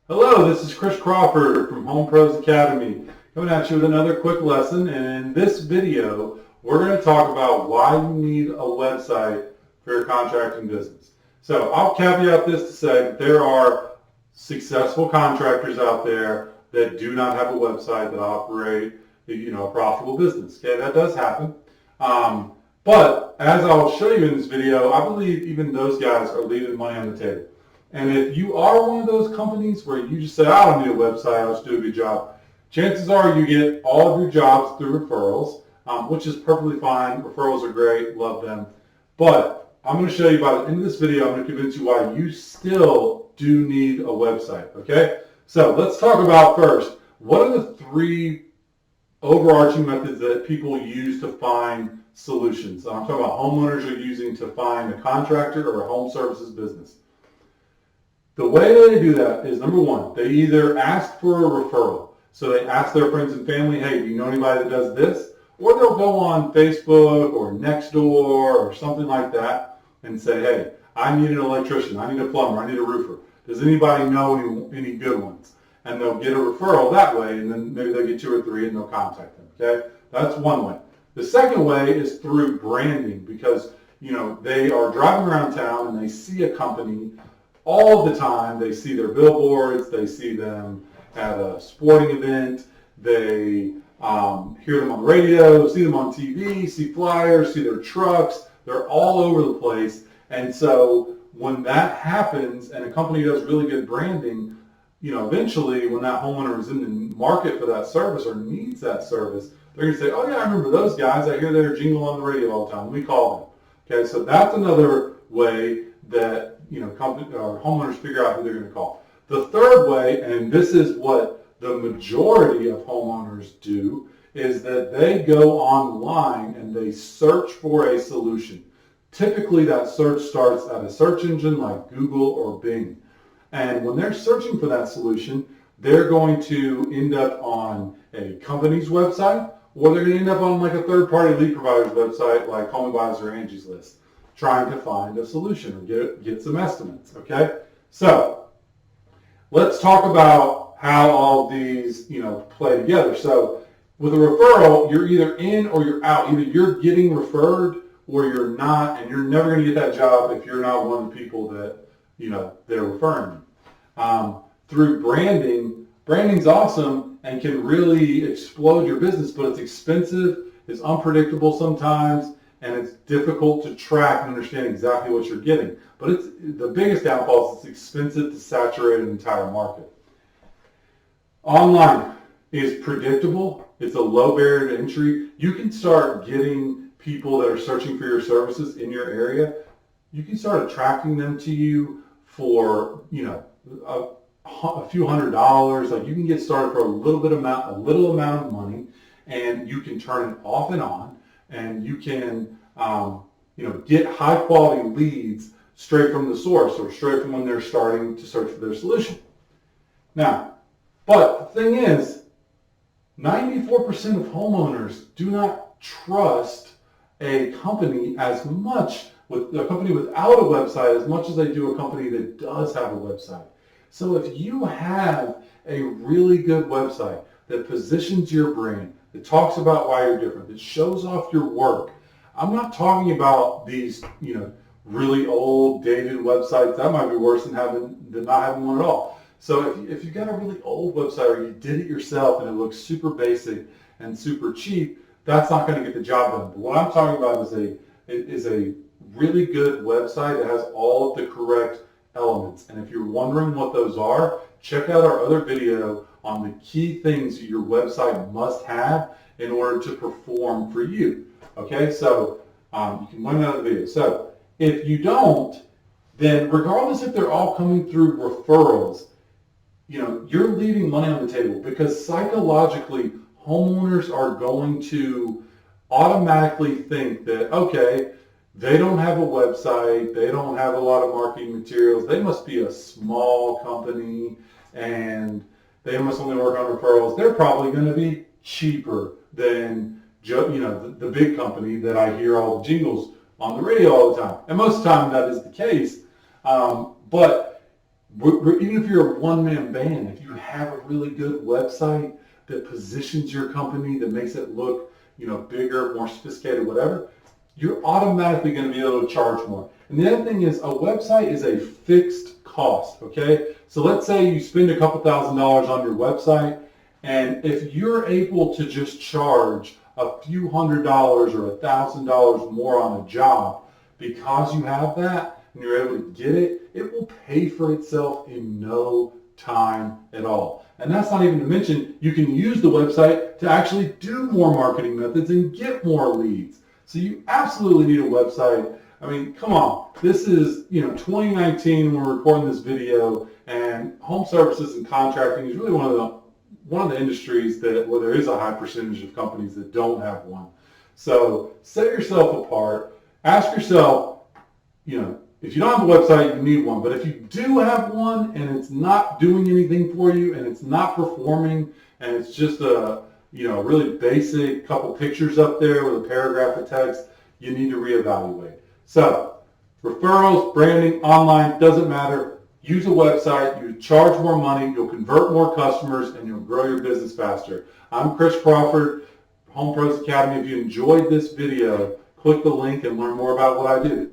Hello, this is Chris Crawford from Home Pros Academy, coming at you with another quick lesson. And in this video, we're going to talk about why you need a website for your contracting business. So I'll caveat this to say that there are successful contractors out there that do not have a website that operate, a profitable business. Okay, that does happen. But as I'll show you in this video, I believe even those guys are leaving money on the table. And if you are one of those companies where you just say, I don't need a website, I'll just do a good job, chances are you get all of your jobs through referrals, which is perfectly fine. Referrals are great, love them. But I'm going to show you by the end of this video, I'm going to convince you why you still do need a website, okay? So let's talk about first, what are the three overarching methods that people use to find solutions? I'm talking about homeowners are using to find a contractor or a home services business. The way they do that is, number one, they either ask for a referral. So they ask their friends and family, hey, do you know anybody that does this? Or they'll go on Facebook or Nextdoor or something like that and say, hey, I need an electrician, I need a plumber, I need a roofer. Does anybody know any good ones? And they'll get a referral that way, and then maybe they'll get two or three and they'll contact them, okay? That's one way. The second way is through branding, because, they are driving around town and they see a company all the time. They see their billboards, they see them at a sporting event, they hear them on the radio, see them on TV, see flyers, see their trucks. They're all over the place. And so when that happens and a company does really good branding, eventually when that homeowner is in the market for that service or needs that service, they're going to say, oh yeah, I remember those guys. I hear their jingle on the radio all the time. Let me call them. Okay, so that's another way that company or homeowners figure out who they're going to call. The third way, and this is what the majority of homeowners do, is that they go online and they search for a solution. Typically, that search starts at a search engine like Google or Bing. And when they're searching for that solution, they're going to end up on a company's website, or they're going to end up on like a third-party lead provider's website like HomeAdvisor or Angie's List, trying to find a solution or get some estimates, okay? So let's talk about how all these, play together. So with a referral, you're either in or you're out. Either you're getting referred or you're not, and you're never going to get that job if you're not one of the people that, they're referring. Through branding, branding's awesome and can really explode your business, but it's expensive, it's unpredictable sometimes, and it's difficult to track and understand exactly what you're getting. But the biggest downfall is it's expensive to saturate an entire market. Online is predictable. It's a low barrier to entry. You can start getting people that are searching for your services in your area. You can start attracting them to you for, a few $100s. Like you can get started for a little amount of money, and you can turn it off and on. And you can, get high quality leads straight from the source or straight from when they're starting to search for their solution. Now, but the thing is, 94% of homeowners do not trust a company as much with a company without a website as much as they do a company that does have a website. So if you have a really good website that positions your brand, that talks about why you're different, that shows off your work. I'm not talking about these, really old, dated websites. That might be worse than not having one at all. So if you've got a really old website or you did it yourself and it looks super basic and super cheap, that's not going to get the job done. But what I'm talking about is a really good website that has all of the correct elements. And if you're wondering what those are, check out our other video on the key things your website must have in order to perform for you. Okay, so you can learn that in the video. So if you don't, then regardless if they're all coming through referrals, you're leaving money on the table, because psychologically homeowners are going to automatically think that, okay, they don't have a website, they don't have a lot of marketing materials, they must be a small company and they must only work on referrals. They're probably going to be cheaper than the big company that I hear all the jingles on the radio all the time. And most of the time that is the case. But Even if you're a one-man band, if you have a really good website that positions your company, that makes it look, bigger, more sophisticated, whatever, you're automatically going to be able to charge more. And the other thing is, a website is a fixed cost, okay? So let's say you spend a couple $1,000s on your website, and if you're able to just charge a few $100s or $1,000 more on a job because you have that and you're able to get it, it will pay for itself in no time at all. And that's not even to mention, you can use the website to actually do more marketing methods and get more leads. So you absolutely need a website. I mean, come on. This is, 2019 when we're recording this video, and home services and contracting is really one of the industries where there is a high percentage of companies that don't have one. So set yourself apart. Ask yourself, if you don't have a website, you need one. But if you do have one and it's not doing anything for you and it's not performing and it's just a really basic couple pictures up there with a paragraph of text, you need to reevaluate. So referrals, branding, online, doesn't matter. Use a website, you charge more money, you'll convert more customers, and you'll grow your business faster. I'm Chris Crawford, Home Pros Academy. If you enjoyed this video, click the link and learn more about what I do.